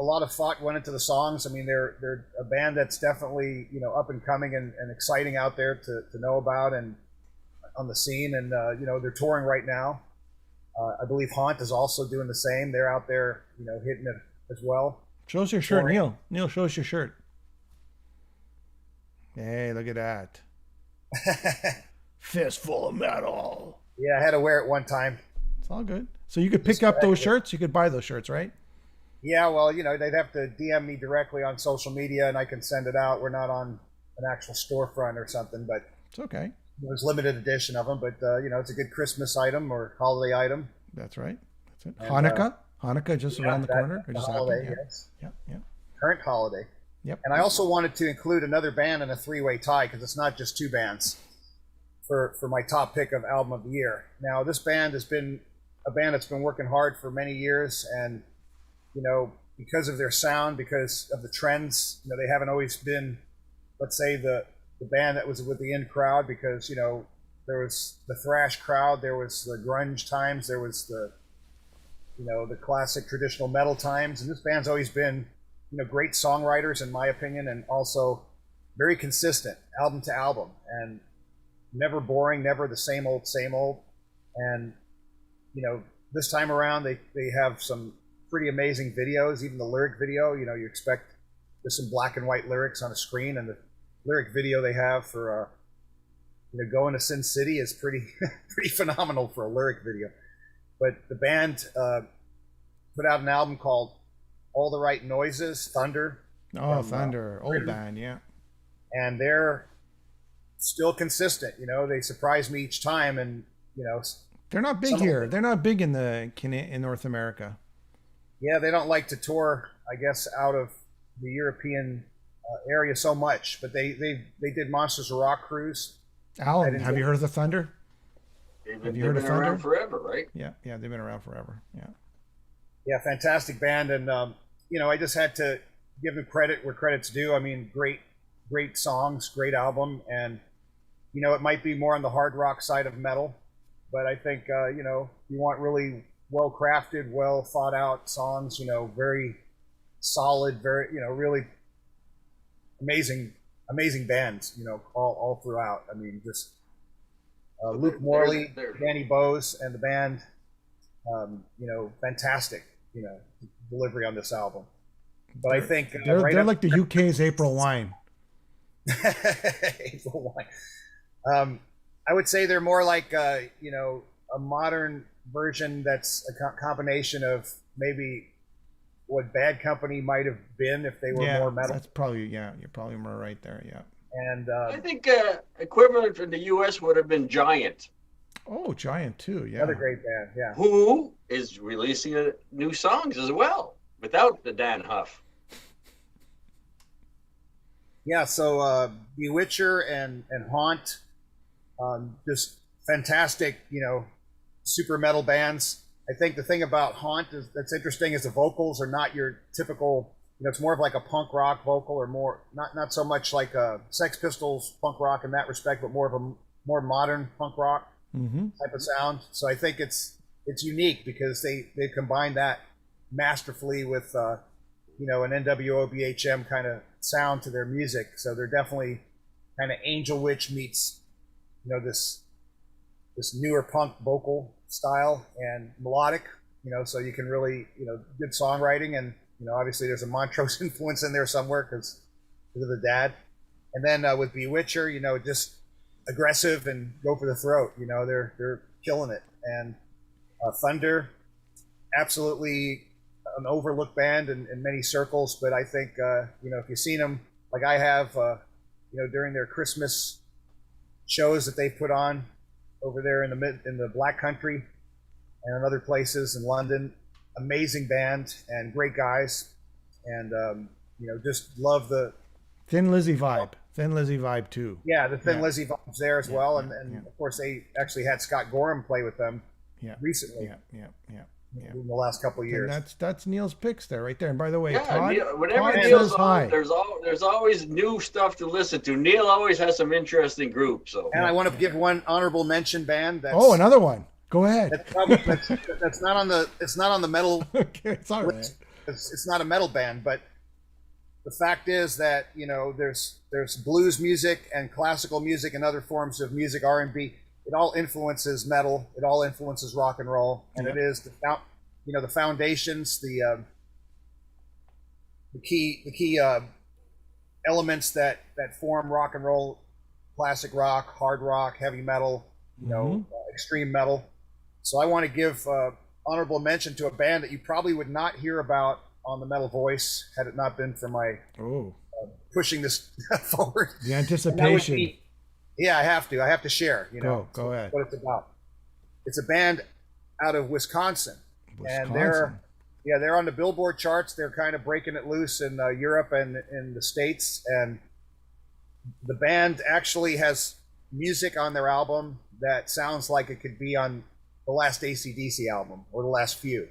lot of thought went into the songs. I mean, they're a band that's definitely up and coming and exciting out there to know about and on the scene, and they're touring right now. I believe Haunt is also doing the same. They're out there, hitting it as well. Show us your shirt, Neil. Neil, show us your shirt. Hey, look at that. Fistful of metal. Yeah, I had to wear it one time. It's all good. So you could pick up those shirts. You could buy those shirts, right? Yeah, well, they'd have to DM me directly on social media, and I can send it out. We're not on an actual storefront or something, but it's okay. There's limited edition of them, but it's a good Christmas item or holiday item. That's right. That's it. And, Hanukkah just around the corner. Just holiday, yes. Yeah. Current holiday. Yep. And I also wanted to include another band in a three-way tie because it's not just two bands for my top pick of album of the year. Now, this band has been a band that's been working hard for many years, and because of their sound, because of the trends, they haven't always been, let's say, the band that was with the in crowd, because there was the thrash crowd, there was the grunge times, there was the the classic traditional metal times, and this band's always been great songwriters in my opinion, and also very consistent album to album, and never boring, never the same old, and this time around they have some pretty amazing videos. Even the lyric video, you expect there's some black and white lyrics on a screen, and the lyric video they have for going to Sin City is pretty phenomenal for a lyric video. But the band put out an album called All the Right Noises, Thunder. Oh, Thunder, old band, yeah. And they're still consistent. They surprise me each time, and they're not big here. They're not big in North America. Yeah, they don't like to tour, I guess, out of the European area so much, but they did Monsters of Rock cruise. Alan, have you heard of the Thunder? Have you heard of Thunder? Around forever, right? Yeah, they've been around forever. Yeah, fantastic band, and I just had to give them credit where credit's due. I mean, great songs, great album, and it might be more on the hard rock side of metal, but I think you want really well crafted, well thought out songs. Very solid, very really amazing bands, all throughout. I mean, just Luke Morley, Danny Bowes, and the band, fantastic, delivery on this album. But I think they're like the UK's April Wine. April Wine. I would say they're more like a modern version that's a combination of maybe what Bad Company might have been if they were more metal. That's probably, you're probably more right there, yeah. And I think equivalent in the U.S. would have been Giant. Oh, Giant too, yeah. Another great band, yeah. Who is releasing new songs as well without the Dan Huff. Yeah, so Bewitcher and Haunt, just fantastic, super metal bands. I think the thing about Haunt that's interesting is the vocals are not your typical, it's more of like a punk rock vocal, or more not so much like a Sex Pistols punk rock in that respect, but more of a more modern punk rock type of sound. So I think it's unique because they combined that masterfully with an NWO BHM kind of sound to their music. So they're definitely kind of Angel Witch meets this newer punk vocal style and melodic. So you can really good songwriting, and obviously there's a Montrose influence in there somewhere because of the dad. And then with Bewitcher, just aggressive and go for the throat. They're killing it. And Thunder, absolutely an overlooked band in many circles, but I think if you've seen them like I have, during their Christmas shows that they put on over there in the Black Country and in other places in London, amazing band and great guys, and just love the Thin Lizzy vibe too. Yeah, the Thin Lizzy vibe's there as well, and of course they actually had Scott Gorham play with them recently. In the last couple of years. And that's Neil's picks there, right there. And by the way, whenever Neil's on, there's always new stuff to listen to. Neil always has some interesting groups. So, and I want to give one honorable mention band. Another one. Go ahead. That's not on the. It's not on the metal. Okay, it's all right. It's not a metal band, but the fact is that there's blues music and classical music and other forms of music, R&B. It all influences metal. It all influences rock and roll, and it is the foundations, the key elements that form rock and roll, classic rock, hard rock, heavy metal, extreme metal. So I want to give honorable mention to a band that you probably would not hear about on the Metal Voice had it not been for my pushing this forward. The anticipation. Yeah, I have to share, Go ahead. What it's about. It's a band out of Wisconsin. And they're on the Billboard charts. They're kind of breaking it loose in Europe and in the States. And the band actually has music on their album that sounds like it could be on the last AC/DC album or the last few.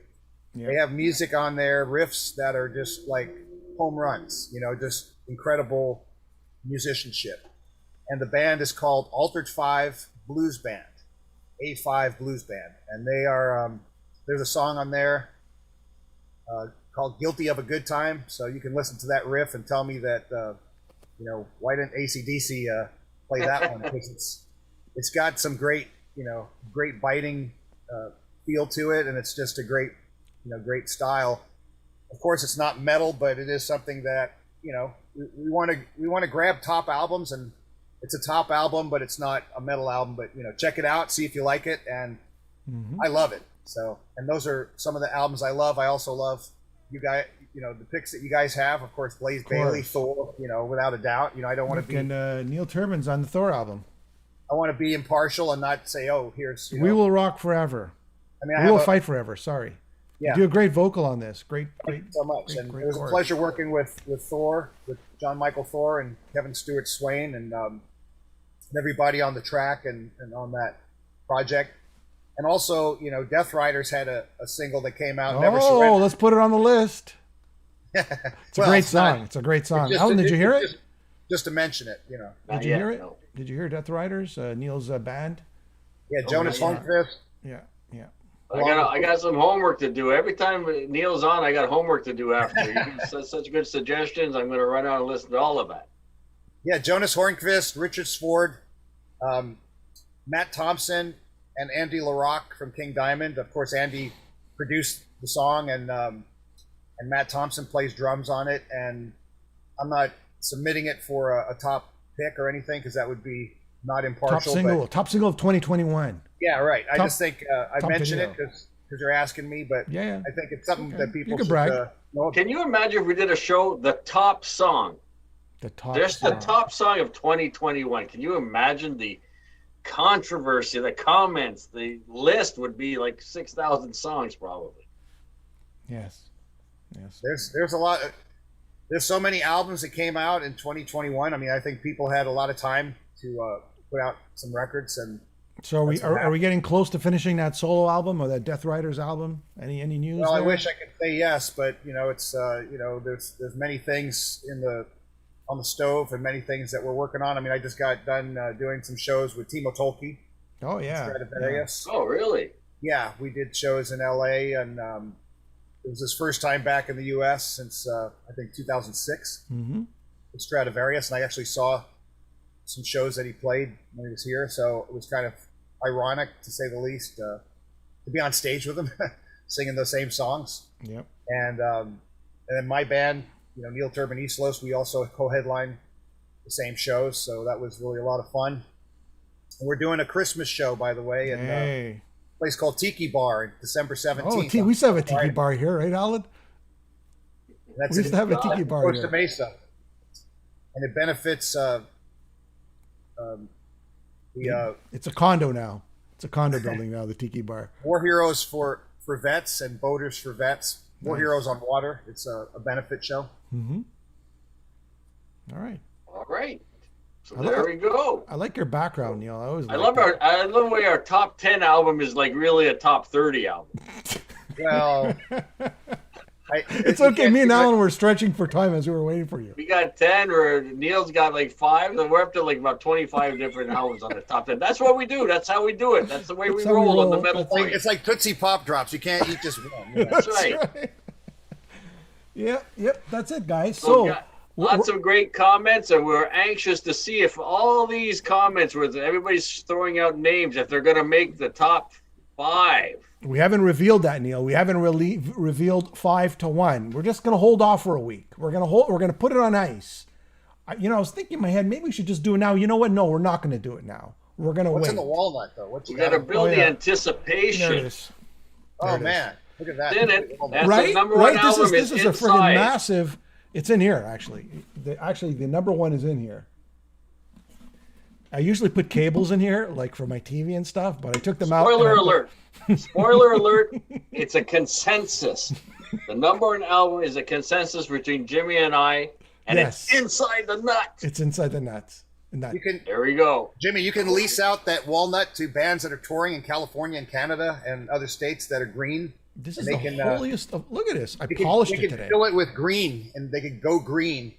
Yeah. They have music on there, riffs that are just like home runs, just incredible musicianship. And the band is called Altered 5 Blues Band, A5 Blues Band. And they are, there's a song on there called Guilty of a Good Time. So you can listen to that riff and tell me that, why didn't AC/DC play that one? Because it's got some great biting feel to it. And it's just a great style. Of course, it's not metal, but it is something that, we want to grab top albums, and it's a top album, but it's not a metal album. But check it out, see if you like it, and I love it. So, and those are some of the albums I love. I also love you guys, the picks that you guys have. Of course, Blaze Bayley, Thor, without a doubt. I don't want to be. And Neil Turbin's on the Thor album. I want to be impartial and not say, oh, here's. We will rock forever. We will fight forever. Sorry. Yeah. You do a great vocal on this. Great. Thank you so much. And it was a pleasure working with Thor, with John Michael Thor and Kevin Stewart Swain, and everybody on the track and on that project. And also, Death Riders had a single that came out. Never Surrender. Let's put it on the list. It's a great song. It's a great song. Alan, did you hear it? Just to mention it, Did you hear it? No. Did you hear Death Riders, Neil's band? Yeah, Jonas Holmquist. Yeah. I got some homework to do. Every time Neil's on, I got homework to do after. You give such good suggestions. I'm going to run out and listen to all of that. Yeah, Jonas Hornquist, Richard Sword, Matt Thompson, and Andy LaRocque from King Diamond. Of course, Andy produced the song, and Matt Thompson plays drums on it. And I'm not submitting it for a top pick or anything because that would be not impartial. Top single of 2021. Yeah, right. I just think I mention it because you're asking me, but I think it's something that people should know. Can you imagine if we did a show, the top song? The top song of 2021. Can you imagine the controversy, the comments? The list would be like 6,000 songs probably. Yes. There's a lot. There's so many albums that came out in 2021. I mean, I think people had a lot of time to put out some records, and So are we getting close to finishing that solo album or that Death Riders album? Any news? Well, there? I wish I could say yes, but it's there's many things on the stove and many things that we're working on. I mean, I just got done doing some shows with Timo Tolkki. Oh yeah. Stradivarius. Oh really? Yeah, we did shows in L.A. and it was his first time back in the U.S. since I think 2006 with Stradivarius, and I actually saw some shows that he played when he was here, so it was kind of ironic, to say the least, to be on stage with him, singing those same songs. Yep. And then my band, Neil Turbin Eastlos, we also co-headline the same shows, so that was really a lot of fun. And we're doing a Christmas show, by the way, at a place called Tiki Bar, December 17th. Oh, we used to have a Tiki Bar here, right, Alan? We used to have a Tiki Bar here. Costa Mesa. And it benefits it's a condo now. It's a condo building now, the Tiki Bar. War Heroes for Vets and Boaters for Vets. War Heroes on Water. It's a benefit show. Mm-hmm. All right. So there we go. I like your background, Neil. I love the way our top 10 album is like really a top 30 album. Well, it's okay. Me and Alan were stretching for time as we were waiting for you. We got 10, or Neil's got like 5, and we're up to like about 25 different albums on the top 10. That's what we do. That's how we do it. That's the way we roll on the metal plate. It's like Tootsie Pop Drops. You can't eat just one. That's right. Yep. That's it, guys. So lots of great comments, and we're anxious to see if all these comments, where everybody's throwing out names, if they're going to make the top 5. We haven't revealed that, Neil. We haven't revealed 5 to 1. We're just going to hold off for a week. We're going to put it on ice. I was thinking in my head, maybe we should just do it now. You know what? No, we're not going to do it now. We're going to wait. What's in the walnut, though? We got to build the anticipation. There it is. Oh, man. Look at that. In it. That's right? The number one album this is a friggin' massive. It's in here, actually. The number 1 is in here. I usually put cables in here, like for my TV and stuff, but I took them out. Spoiler alert. Spoiler alert. It's a consensus. The number 1 album is a consensus between Jimmy and I, and it's inside the nuts. It's inside the nuts. There we go. Jimmy, you can lease out that walnut to bands that are touring in California and Canada and other states that are green. This is the holiest of. Look at this. I polished it today. They can fill it with green, and they could go green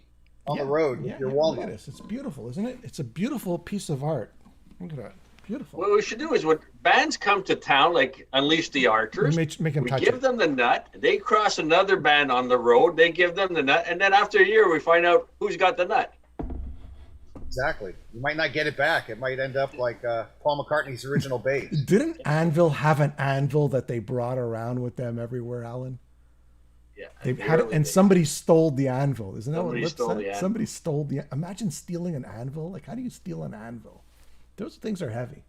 on the road with your walnut. Look at this. It's beautiful, isn't it? It's a beautiful piece of art. Look at that. Beautiful. What we should do is when bands come to town, like Unleash the Archers, we give them the nut. They cross another band on the road. They give them the nut. And then after a year, we find out who's got the nut. Exactly. You might not get it back. It might end up like Paul McCartney's original bass. Didn't Anvil have an anvil that they brought around with them everywhere, Alan? Yeah. They had it, and somebody stole the anvil. Isn't that what it said? Somebody stole the. Imagine stealing an anvil. Like, how do you steal an anvil? Those things are heavy.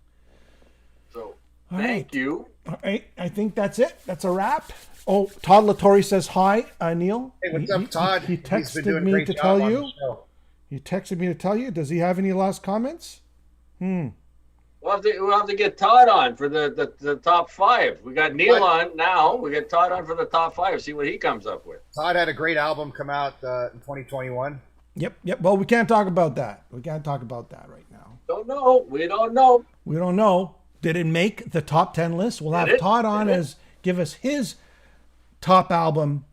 So, thank you. All right, I think that's it. That's a wrap. Oh, Todd Latore says hi, Neil. Hey, what's up, Todd? He texted me to tell you. He texted me to tell you. Does he have any last comments? We'll have to get Todd on for the top 5. We got Neil on now. We got Todd on for the top 5. See what he comes up with. Todd had a great album come out in 2021. Yep. Well, we can't talk about that. We can't talk about that right now. Don't know. We don't know. We don't know. Did it make the top 10 list? We'll have Todd on give us his top album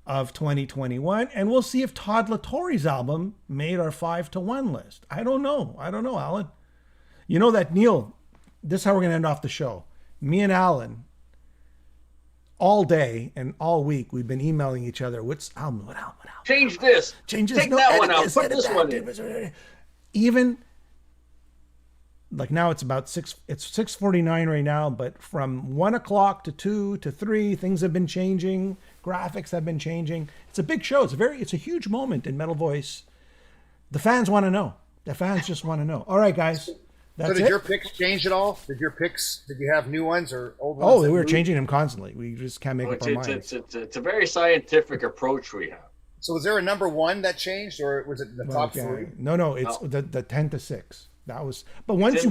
of 2021, and we'll see if Todd Latore's album made our 5 to 1 list. I don't know, Alan. You know that, Neil, this is how we're going to end off the show. Me and Alan, all day and all week, we've been emailing each other. What album? Change this. Take that one out. Put this one in. Even, like now it's about 6:49 right now, but from 1 o'clock to 2 to 3, things have been changing. Graphics have been changing. It's a big show. It's a huge moment in Metal Voice. The fans want to know. The fans just want to know. All right, guys. That's your picks change at all? Did you have new ones or old ones? Oh, we were changing them constantly. We just can't make up our minds. It's a very scientific approach we have. So was there a number 1 that changed, or was it the top 3? No, it's the 10 to 6. That was, but once you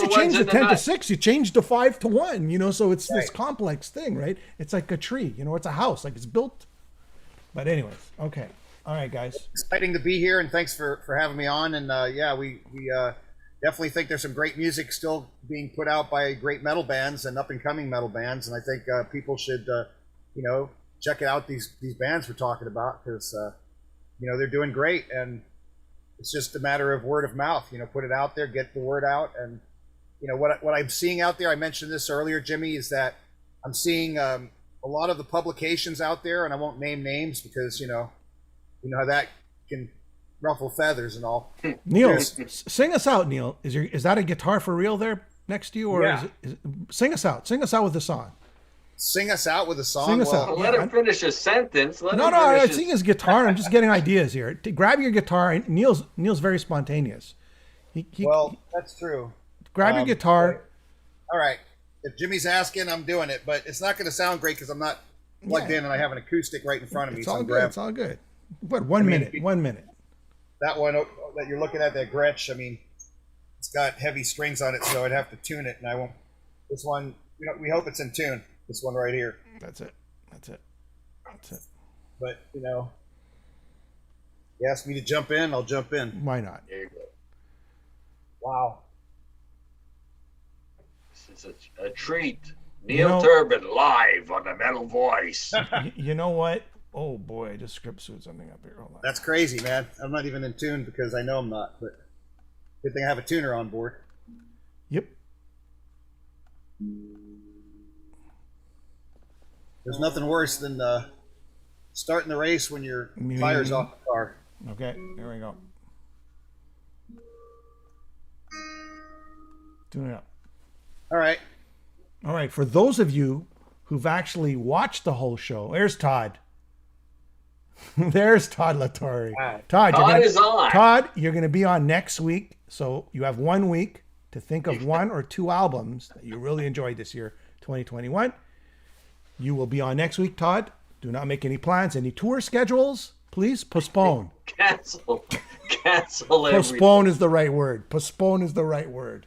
change the 10 to 6, you change the 5 to 1, so it's this complex thing, right? It's like a tree, it's a house, like it's built. But anyways, okay. All right, guys. Exciting to be here, and thanks for having me on. And we definitely think there's some great music still being put out by great metal bands and up and coming metal bands, and I think people should check out these bands we're talking about, because they're doing great, and it's just a matter of word of mouth. Put it out there, get the word out, and what I'm seeing out there. I mentioned this earlier, Jimmy, is that I'm seeing a lot of the publications out there, and I won't name names because you know how that can ruffle feathers and all. Neil, sing us out. Neil, is that a guitar for real there next to you, or is it, sing us out? Sing us out with the song. Sing us out with a song. Sing us out. Let him finish his sentence. I'm seeing his guitar. I'm just getting ideas here. Grab your guitar. Neil's very spontaneous. That's true. Grab your guitar. All right. If Jimmy's asking, I'm doing it, but it's not going to sound great because I'm not plugged in and I have an acoustic right in front of me. It's all good. It's all good. What? 1 minute. 1 minute. That one that you're looking at, that Gretsch, I mean, it's got heavy strings on it, so I'd have to tune it, and I won't. This one, we hope it's in tune. This one right here. That's it. But you ask me to jump in, I'll jump in. Why not? There you go. Wow. This is a treat. Neil Turbin live on the Metal Voice. You know what? Oh boy, I just script sued something up here. Hold on. That's crazy, man. I'm not even in tune because I know I'm not, but good thing I have a tuner on board. Yep. There's nothing worse than starting the race when your tire's off the car. Okay, there we go. Tune it up. All right. For those of you who've actually watched the whole show, there's Todd. There's Todd Latore. Todd is on. Todd, you're going to be on next week. So you have 1 week to think of 1 or 2 albums that you really enjoyed this year, 2021. You will be on next week, Todd. Do not make any plans. Any tour schedules, please postpone. Cancel everything. Postpone is the right word. Postpone is the right word.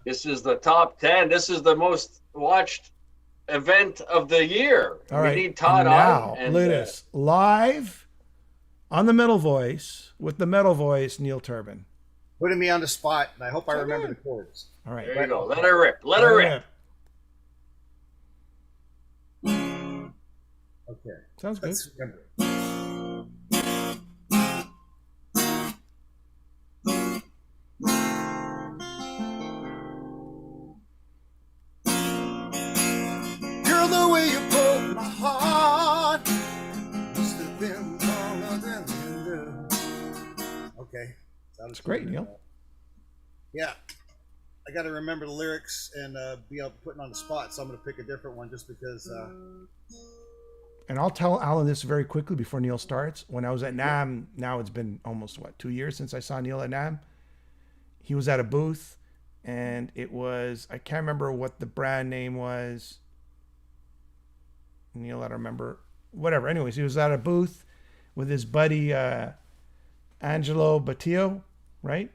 This is the top 10. This is the most watched event of the year. All right. We need Todd now, on. And Linus, live on the Metal Voice with the Metal Voice, Neil Turbin. Putting me on the spot, and I hope I remember the chords. All right. There you go. Let her rip. Let her rip. Okay. Sounds good. Let's remember. Girl, the way you broke my heart must have been longer than you knew. Okay. That's great, Neil. Yeah. I got to remember the lyrics and be able to put it on the spot, so I'm going to pick a different one just because. And I'll tell Alan this very quickly before Neil starts. When I was at NAMM, now it's been almost, 2 years since I saw Neil at NAMM. He was at a booth, and it was, I can't remember what the brand name was. Neil, I don't remember. Whatever. Anyways, he was at a booth with his buddy Angelo Battillo, right?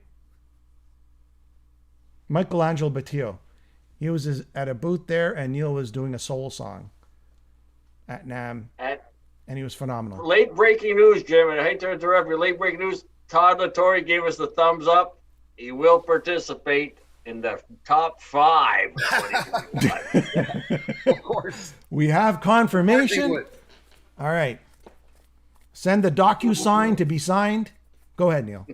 Michelangelo Battillo. He was at a booth there, and Neil was doing a soul song at NAMM, and he was phenomenal. Late breaking news, Jim, and I hate to interrupt you. Late breaking news. Todd Latore gave us the thumbs up. He will participate in the top 5 of 2021. Of course. We have confirmation. All right. Send the DocuSign to be signed. Go ahead, Neil.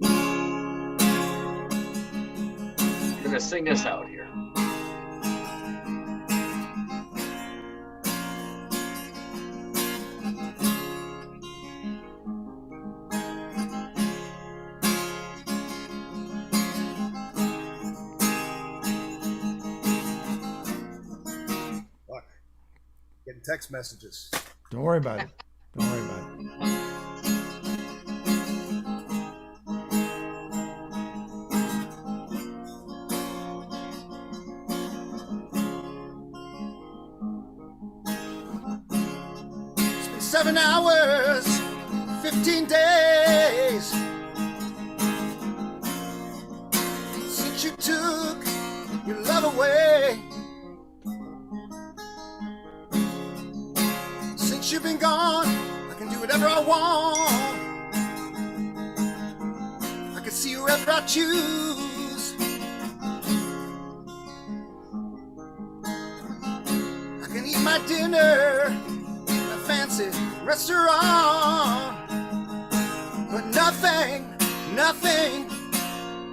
You're going to sing us out here. Getting text messages. Don't worry about it. Don't worry about it. It's been 7 hours, 15 days since you took your love away. Since you've been gone, I can do whatever I want. I can see wherever I choose. I can eat my dinner in a fancy restaurant, but nothing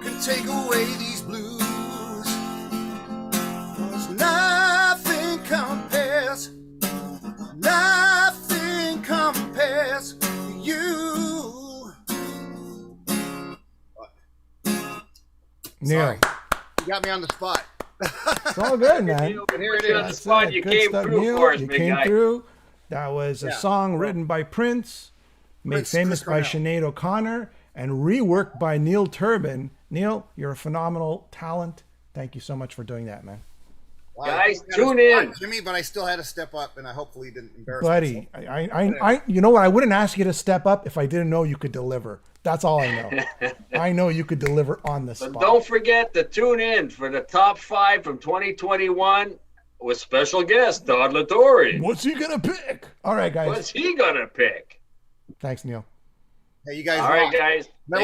can take away these blues. 'Cause nothing compares to you. Neil. Sorry. You got me on the spot. It's all good, man. Here it is. On the spot. You Good came stuff, through Neil. for us, You big came guy. through. That was a Yeah. song written by Prince, made Prince, famous by Chris Cornell. Sinead O'Connor, and reworked by Neil Turbin. Neil, you're a phenomenal talent. Thank you so much for doing that, man. Wow, Guys, you got tune a in. spot, Jimmy, but I still had to step up, and I hopefully didn't embarrass Buddy, myself. you know what? I wouldn't ask you to step up if I didn't know you could deliver. That's all I know. I know you could deliver on the But spot. don't forget to tune in for the top 5 from 2021 with special guest Todd Latore. What's he gonna pick? All right, guys. What's he gonna pick? Thanks, Neil. Hey, you guys All right, rock. guys. Metal